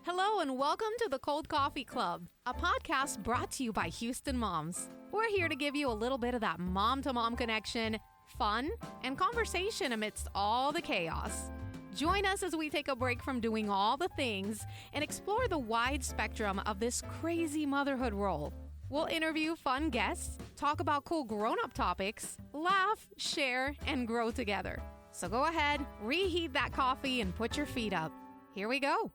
Hello and welcome to the Cold Coffee Club, a podcast brought to you by Houston Moms. We're here to give you a little bit of that mom-to-mom connection, fun, and conversation amidst all the chaos. Join us as we take a break from doing all the things and explore the wide spectrum of this crazy motherhood role. We'll interview fun guests, talk about cool grown-up topics, laugh, share, and grow together. So go ahead, reheat that coffee, and put your feet up. Here we go.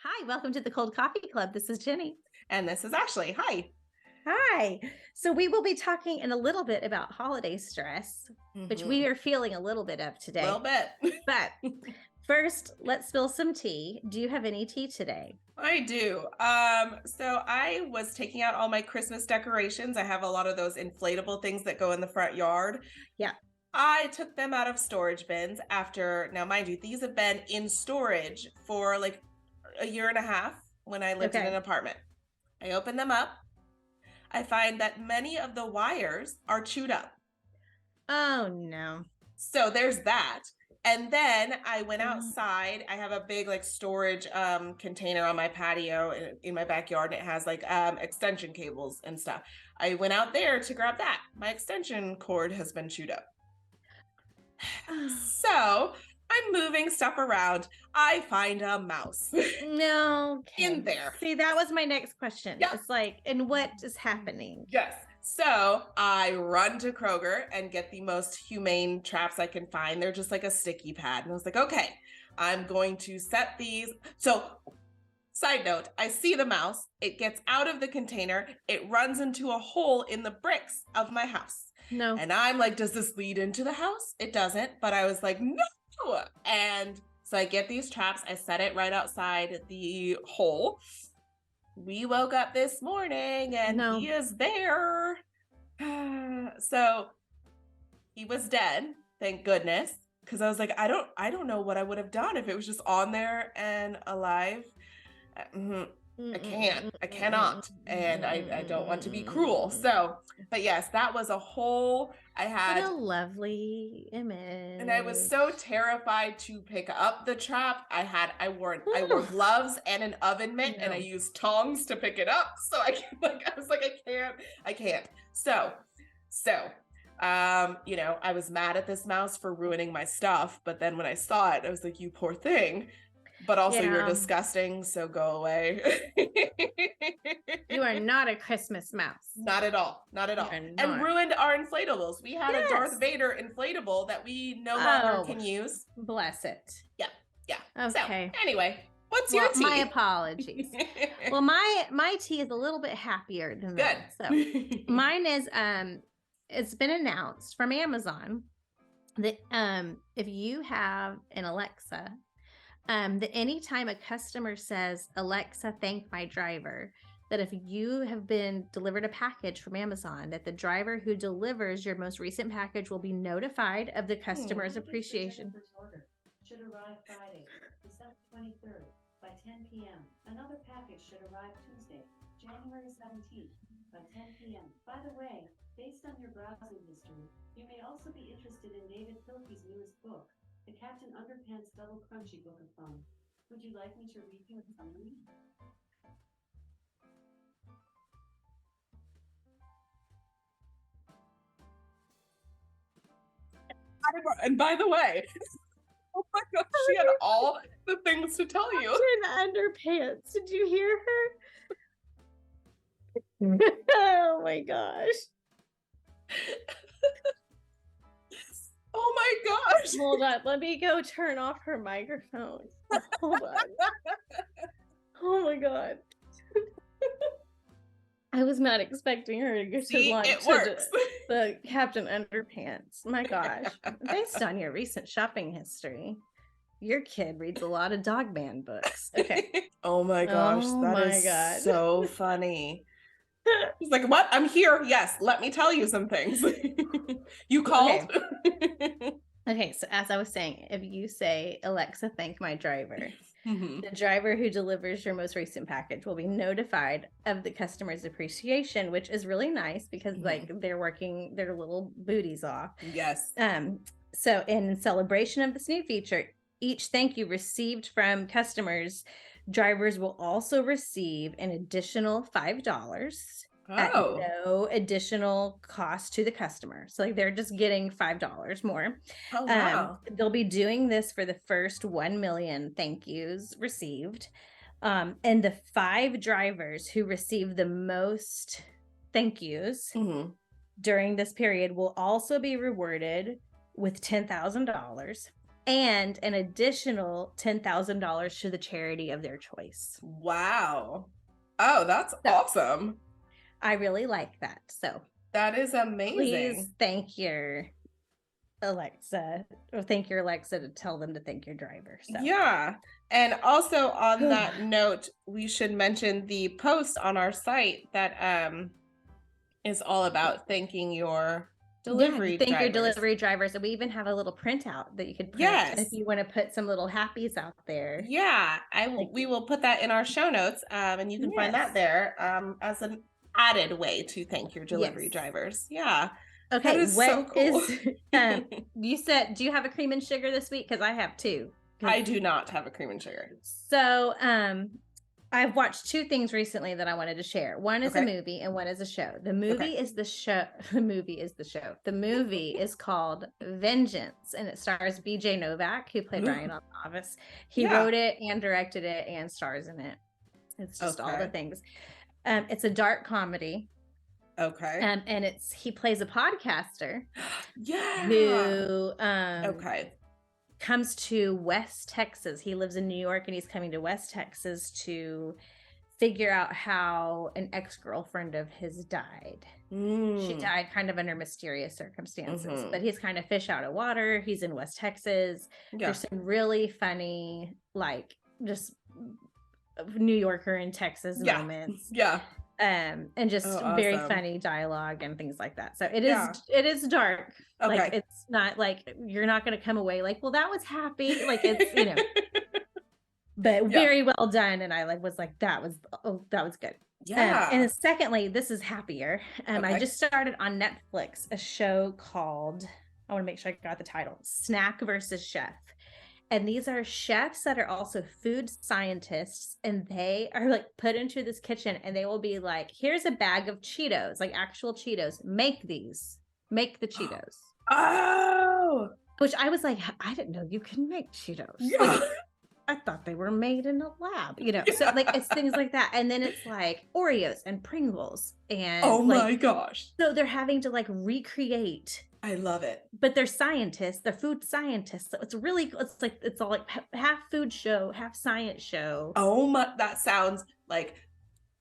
Hi, welcome to the Cold Coffee Club. This is Jenny. And this is Ashley. Hi. Hi. So we will be talking in a little bit about holiday stress, which we are feeling a little bit of today. A little bit. But first, let's spill some tea. Do you have any tea today? I do. So I was taking out all my Christmas decorations. I have a lot of those inflatable things that go in the front yard. Yeah. I took them out of storage bins after, now mind you, these have been in storage for like a year and a half when I lived in an apartment. I opened them up. I find that many of the wires are chewed up. Oh, no. So there's that. And then I went outside. I have a big like storage container on my patio in my backyard. And it has like extension cables and stuff. I went out there to grab that. My extension cord has been chewed up. So I'm moving stuff around. I find a mouse. No. Okay. In there. See, that was my next question. Yeah. It's like, and what is happening? Yes. So I run to Kroger and get the most humane traps I can find. They're just like a sticky pad. And I was like, okay, I'm going to set these. So side note, I see the mouse. It gets out of the container. It runs into a hole in the bricks of my house. No. And I'm like, does this lead into the house? It doesn't. But I was like, no. And so I get these traps. I set it right outside the hole. We woke up this morning and he is there. So he was dead, thank goodness. Because I was like, I don't know what I would have done if it was just on there and alive. I cannot. And I don't want to be cruel. So, but yes, that was a whole, What a lovely image. And I was so terrified to pick up the trap. I wore gloves and an oven mitt and I used tongs to pick it up. So I was like, I can't. So, I was mad at this mouse for ruining my stuff. But then when I saw it, I was like, you poor thing. But also you're disgusting, so go away. You are not a Christmas mouse. Not at all. Not at all. And ruined our inflatables. We had a Darth Vader inflatable that we no longer can use. Bless it. Yeah. Okay. So, anyway, what's your tea? My apologies. Well, my tea is a little bit happier than that. So mine is it's been announced from Amazon that if you have an Alexa, that anytime a customer says, Alexa, thank my driver, that if you have been delivered a package from Amazon, that the driver who delivers your most recent package will be notified of the customer's appreciation. Should arrive Friday, December 23rd by 10 p.m. Another package should arrive Tuesday, January 17th by 10 p.m. By the way, based on your browsing history, you may also be interested in David Pilkey's newest book, The Captain Underpants Double Crunchy Book of Fun. Would you like me to read you a summary? And by the way, oh my gosh, she had all the things to tell you. Captain Underpants. Did you hear her? Oh my gosh. Oh my gosh. Hold on. Let me go turn off her microphone. Hold on. Oh my God. I was not expecting her to go to launch the Captain Underpants. My gosh. Based on your recent shopping history, your kid reads a lot of dog man books. Okay. Oh my gosh. That is so funny. He's like, what? I'm here. Yes. Let me tell you some things. You called. Okay. So as I was saying, if you say, Alexa, thank my driver, the driver who delivers your most recent package will be notified of the customer's appreciation, which is really nice because like they're working their little booties off. Yes. So in celebration of this new feature, each thank you received from customers Drivers will also receive an additional $5 at Oh. no additional cost to the customer. So like they're just getting $5 more. Oh, wow. They'll be doing this for the first 1 million thank yous received. And the 5 drivers who receive the most thank yous during this period will also be rewarded with $10,000 and an additional $10,000 to the charity of their choice. Wow. Oh, that's awesome. I really like that. So that is amazing. Please thank your Alexa, or thank your Alexa to tell them to thank your driver. So. Yeah. And also on that note, we should mention the post on our site that is all about thanking your delivery drivers. Thank your delivery drivers. And we even have a little printout that you could print if you want to put some little happies out there. Yeah, we will put that in our show notes, and you can find that there as an added way to thank your delivery drivers. Yeah. Okay, what is you said, do you have a cream and sugar this week? Because I have 2. I do not have a cream and sugar. So I've watched 2 things recently that I wanted to share. One is a movie and one is a show. The movie is the show. The movie is the show. The movie is called Vengeance, and it stars BJ Novak, who played Ryan on The Office. He wrote it and directed it and stars in it. It's just all the things. It's a dark comedy. Okay. And he plays a podcaster. Yeah. Who comes to West Texas. He lives in New York and he's coming to West Texas to figure out how an ex-girlfriend of his died. She died kind of under mysterious circumstances, but he's kind of fish out of water. He's in West Texas. There's some really funny, like just New Yorker in Texas moments. And just very funny dialogue and things like that. So it is dark. Like it's not like you're not going to come away like, well, that was happy. Like it's, but very well done. And I was like, that was good. Yeah. And secondly, this is happier. I just started on Netflix a show called, I want to make sure I got the title, Snack versus Chef. And these are chefs that are also food scientists, and they are like put into this kitchen and they will be like, here's a bag of Cheetos, like actual Cheetos. Make the Cheetos. Oh, which I was like, I didn't know you can make Cheetos. Yeah. Like, I thought they were made in a lab, So like it's things like that. And then it's like Oreos and Pringles and oh my gosh. So they're having to like recreate. I love it. But they're scientists, they're food scientists. So it's all like half food show, half science show. Oh my, that sounds like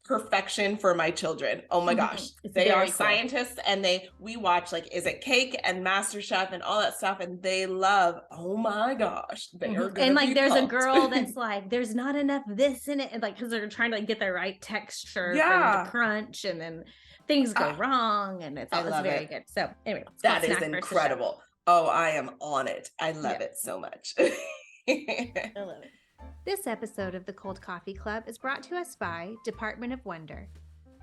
perfection for my children. Oh my gosh. They are scientists and we watch like Is It Cake and MasterChef and all that stuff, and they love, oh my gosh. They are and like there's a girl that's like, there's not enough this in it, and like because they're trying to like get the right texture for the crunch, and then things go wrong, and it was very good. So anyway, that is incredible. Oh, I am on it. I love it so much. I love it. This episode of the Cold Coffee Club is brought to us by Department of Wonder.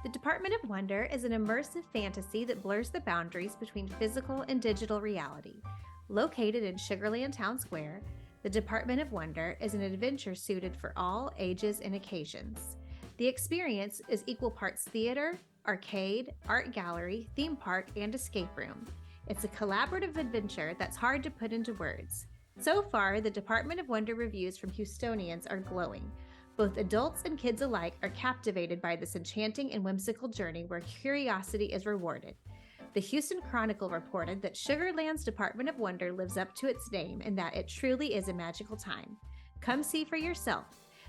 The Department of Wonder is an immersive fantasy that blurs the boundaries between physical and digital reality. Located in Sugarland Town Square, the Department of Wonder is an adventure suited for all ages and occasions. The experience is equal parts theater, arcade, art gallery, theme park, and escape room. It's a collaborative adventure that's hard to put into words. So far, the Department of Wonder reviews from Houstonians are glowing. Both adults and kids alike are captivated by this enchanting and whimsical journey where curiosity is rewarded. The Houston Chronicle reported that Sugarland's Department of Wonder lives up to its name and that it truly is a magical time. Come see for yourself.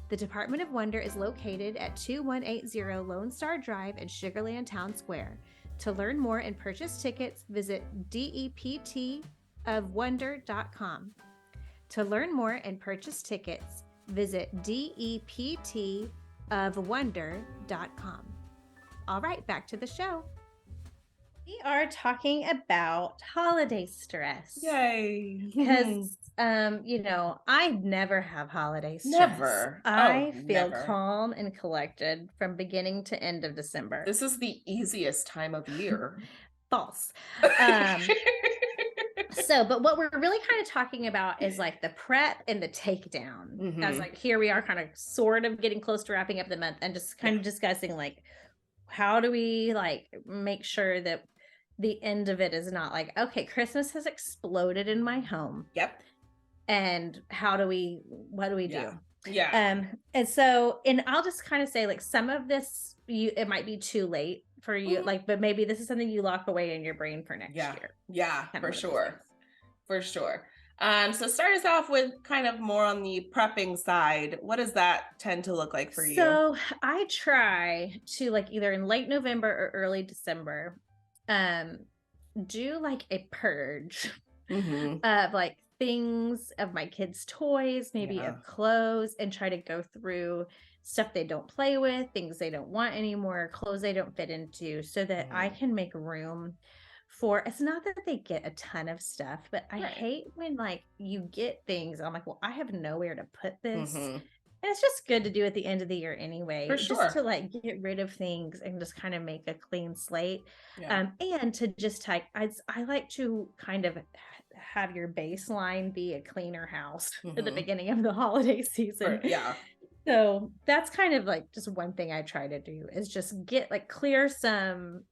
The Department of Wonder is located at 2180 Lone Star Drive in Sugarland Town Square. To learn more and purchase tickets, visit deptofwonder.com. To learn more and purchase tickets, visit deptofwonder.com. All right, back to the show. We are talking about holiday stress. Yay. Because, I never have holiday stress. Never. I feel calm and collected from beginning to end of December. This is the easiest time of year. False. So, but what we're really kind of talking about is like the prep and the takedown. As like, here we are kind of sort of getting close to wrapping up the month and just kind of discussing like, how do we like make sure that the end of it is not like, okay, Christmas has exploded in my home. Yep. And what do we do? Yeah. And so, and I'll just kind of say like some of this, it might be too late for you, like, but maybe this is something you lock away in your brain for next year. Yeah, for sure. For sure. So start us off with kind of more on the prepping side. What does that tend to look like for you? So I try to like either in late November or early December, do like a purge of like things of my kids' toys, maybe of clothes, and try to go through stuff they don't play with, things they don't want anymore, clothes they don't fit into, so that I can make room for, it's not that they get a ton of stuff, but I hate when like you get things, I'm like, well, I have nowhere to put this. And it's just good to do at the end of the year anyway, just to like get rid of things and just kind of make a clean slate. And to just like, I like to kind of have your baseline be a cleaner house at the beginning of the holiday season. So that's kind of like just one thing I try to do is just get like clear some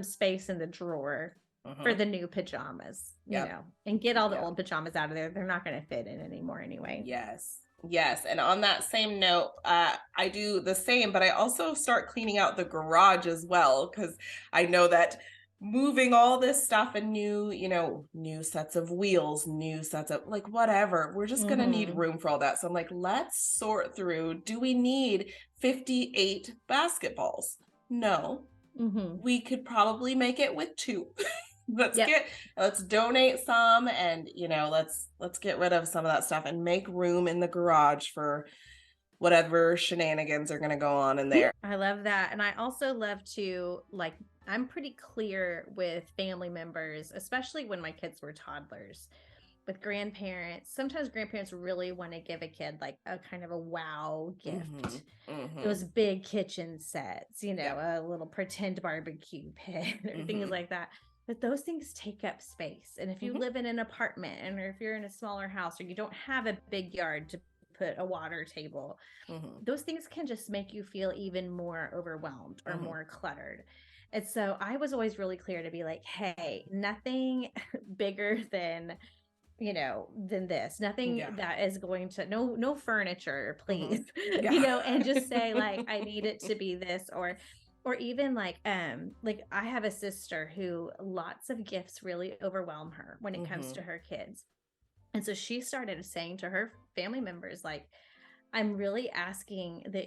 space in the drawer for the new pajamas, you know, and get all the old pajamas out of there. They're not going to fit in anymore anyway. Yes. And on that same note, I do the same, but I also start cleaning out the garage as well, because I know that moving all this stuff and new sets of wheels, new sets of like whatever, we're just going to need room for all that. So I'm like, let's sort through, do we need 58 basketballs? No. We could probably make it with 2. Let's donate some, and let's get rid of some of that stuff and make room in the garage for whatever shenanigans are going to go on in there. I love that. And I also love to like, I'm pretty clear with family members, especially when my kids were toddlers, with grandparents. Sometimes grandparents really want to give a kid like a kind of a wow gift. Those big kitchen sets, a little pretend barbecue pit or things like that. But those things take up space. And if you live in an apartment, and or if you're in a smaller house, or you don't have a big yard to put a water table, those things can just make you feel even more overwhelmed or more cluttered. And so I was always really clear to be like, hey, nothing bigger than this, nothing that is going to, no furniture, please, and just say like, I need it to be this, or even like I have a sister who lots of gifts really overwhelm her when it comes to her kids. And so she started saying to her family members, like, I'm really asking that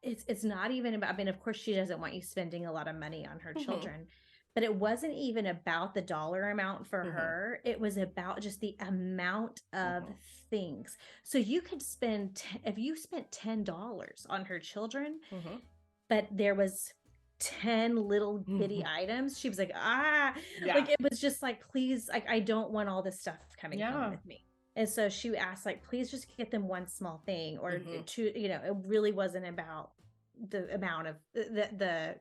it's not even about, I mean, of course she doesn't want you spending a lot of money on her children, but it wasn't even about the dollar amount for her. It was about just the amount of things. So you could spend, if you spent $10 on her children, but there was 10 little bitty items, she was like, like, it was just like, please, like, I don't want all this stuff coming home with me. And so she asked, like, please just get them one small thing or two, it really wasn't about the amount of the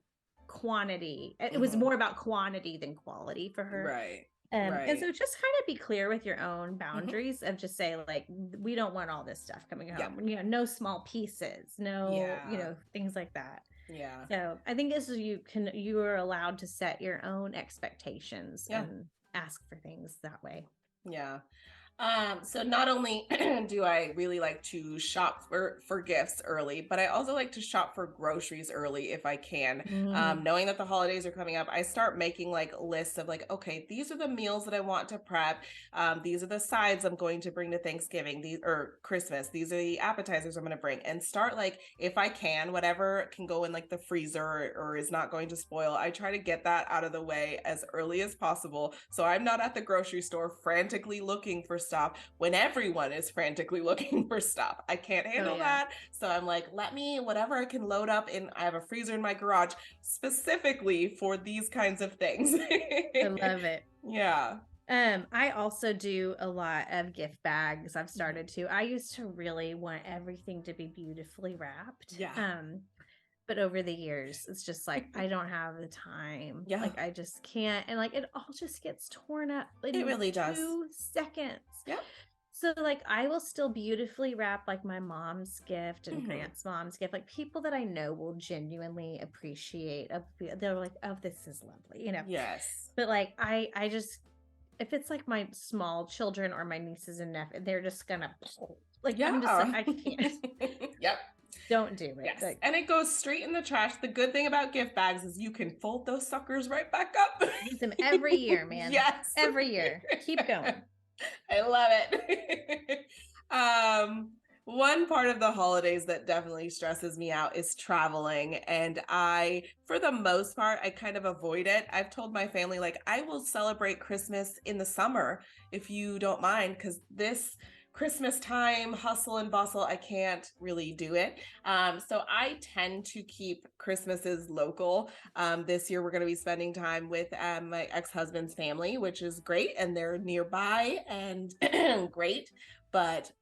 quantity. It was more about quantity than quality for her. Right. And so just kind of be clear with your own boundaries of just say, like, we don't want all this stuff coming home. No small pieces, things like that. Yeah. So I think this is, you are allowed to set your own expectations and ask for things that way. Yeah. So not only do I really like to shop for gifts early, but I also like to shop for groceries early if I can. Knowing that the holidays are coming up, I start making like lists of like, okay, these are the meals that I want to prep. These are the sides I'm going to bring to Thanksgiving, or Christmas. These are the appetizers I'm going to bring, and start like, if I can, whatever can go in like the freezer or is not going to spoil, I try to get that out of the way as early as possible. So I'm not at the grocery store frantically looking for stuff when everyone is frantically looking for stuff. I can't handle that. So I'm like, whatever I can load up in, I have a freezer in my garage specifically for these kinds of things. I love it. Yeah. I also do a lot of gift bags. I've started to. I used to really want everything to be beautifully wrapped. Yeah. But over the years, it's just like, I don't have the time. Yeah. Like, I just can't. And like, it all just gets torn up in It really does. 2 seconds. Yep. So like, I will still beautifully wrap like my mom's gift and Grant's mom's gift. Like, people that I know will genuinely appreciate. They're like, oh, this is lovely, you know? Yes. But like, I just, if it's like my small children or my nieces and nephews, they're just gonna like, I'm just like, I can't. Yep. Don't do it. Yes. Like, And it goes straight in the trash. The good thing about gift bags is you can fold those suckers right back up. use them every year, man. Yes. Every year. Keep going. I love it. One part of the holidays that definitely stresses me out is traveling. And for the most part, I kind of avoid it. I've told my family, like, I will celebrate Christmas in the summer if you don't mind, because this Christmas time, hustle and bustle, I can't really do it. So I tend to keep Christmases local. This year, we're going to be spending time with my ex-husband's family, which is great. And they're nearby and great. But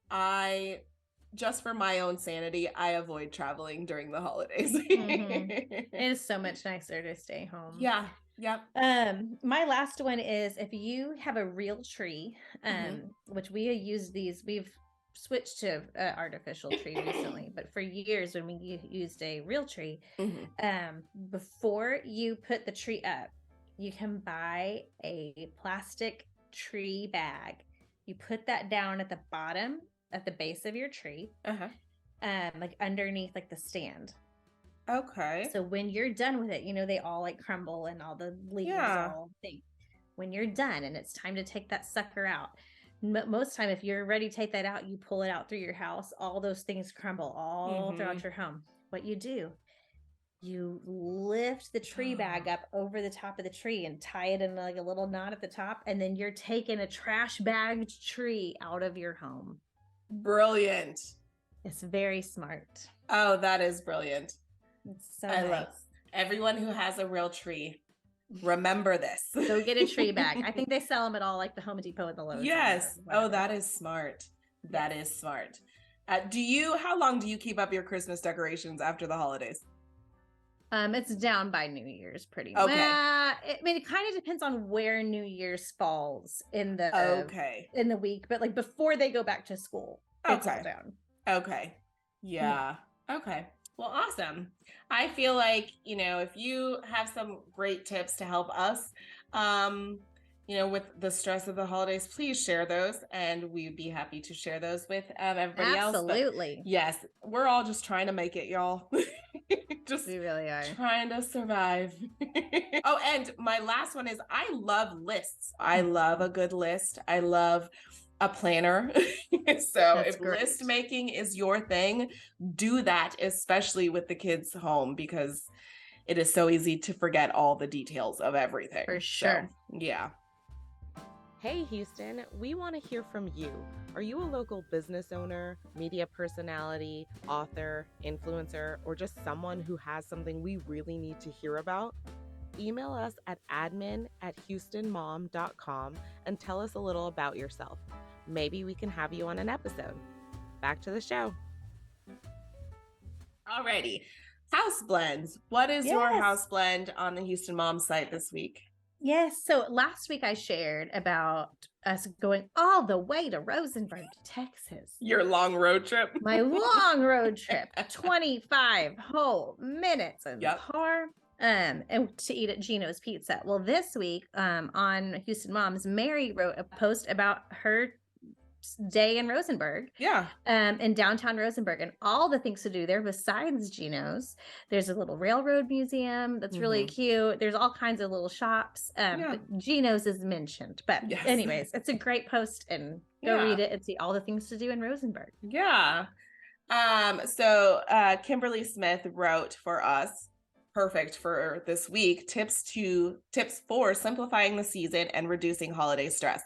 just for my own sanity, I avoid traveling during the holidays. It is so much nicer to stay home. Yeah. Yep. My last one is, if you have a real tree, which we've switched to artificial tree recently, but for years when we used a real tree, before you put the tree up, you can buy a plastic tree bag. You put that down at the bottom, at the base of your tree, like underneath like the stand. Okay. So when you're done with it, you know, they all like crumble and all the leaves all thing. When you're done and it's time to take that sucker out, most time, if you're ready to take that out, you pull it out through your house, all those things crumble all throughout your home. What you do, you lift the tree bag up over the top of the tree and tie it in like a little knot at the top. And then you're taking a trash bagged tree out of your home. Brilliant. It's very smart. Oh, that is brilliant. It's so nice. Love everyone who has a real tree. Remember this. Go get a tree bag. I think they sell them at all, like the Home Depot and the Lowe's. Yes. Oh, that is smart. That is smart. How long do you keep up your Christmas decorations after the holidays? It's down by New Year's pretty much. It kind of depends on where New Year's falls in the week, but like before they go back to school, it's all down. Okay. Yeah. Okay. Well, awesome. I feel like, if you have some great tips to help us, with the stress of the holidays, please share those, and we'd be happy to share those with everybody else. Absolutely. Yes, we're all just trying to make it, y'all. We really are trying to survive. Oh, and my last one is, I love lists. I love a good list. I love a planner. So if list making is your thing, do that, especially with the kids home, because it is so easy to forget all the details of everything. For sure. So, yeah. Hey Houston, we want to hear from you. Are you a local business owner, media personality, author, influencer, or just someone who has something we really need to hear about? Email us at admin@houstonmom.com and tell us a little about yourself. Maybe we can have you on an episode. Back to the show. Alrighty. House blends. What is your house blend on the Houston Mom site this week? Yes. So last week I shared about us going all the way to Rosenberg, Texas. Your long road trip. My long road trip. 25 whole minutes in the car. And to eat at Gino's Pizza. Well, this week on Houston Moms, Mary wrote a post about her day in Rosenberg. In downtown Rosenberg, and all the things to do there besides Gino's. There's a little railroad museum that's really cute. There's all kinds of little shops. But Gino's is mentioned. But anyways, it's a great post, and go read it and see all the things to do in Rosenberg. So Kimberly Smith wrote for us, perfect for this week, tips for simplifying the season and reducing holiday stress.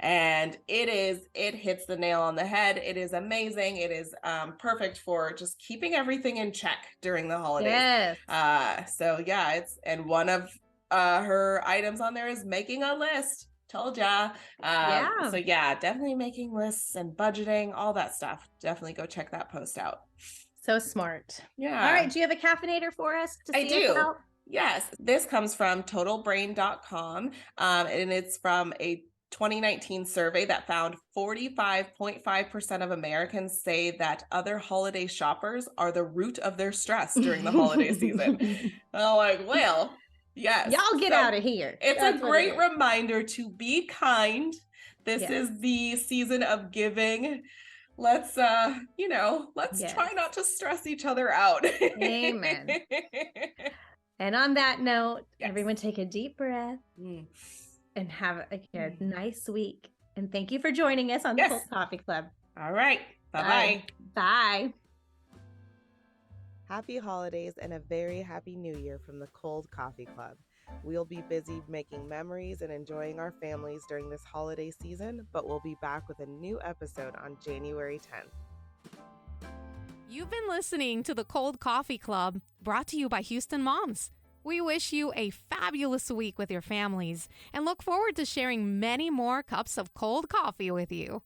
And it hits the nail on the head. It is amazing. It is perfect for just keeping everything in check during the holidays. And one of her items on there is making a list. Told ya. So definitely making lists and budgeting, all that stuff. Definitely go check that post out. So smart. Yeah. All right. Do you have a caffeinator for us to see I do. us out? Yes. This comes from totalbrain.com, and it's from a 2019 survey that found 45.5% of Americans say that other holiday shoppers are the root of their stress during the holiday season. I'm like, well, yes. Y'all get out of here. It's a great reminder to be kind. This is the season of giving. Let's try not to stress each other out. Amen. And on that note, everyone take a deep breath and have a nice week. And thank you for joining us on the Cold Coffee Club. All right. Bye-bye. Bye. Happy holidays and a very happy new year from the Cold Coffee Club. We'll be busy making memories and enjoying our families during this holiday season, but we'll be back with a new episode on January 10th. You've been listening to the Cold Coffee Club, brought to you by Houston Moms. We wish you a fabulous week with your families and look forward to sharing many more cups of cold coffee with you.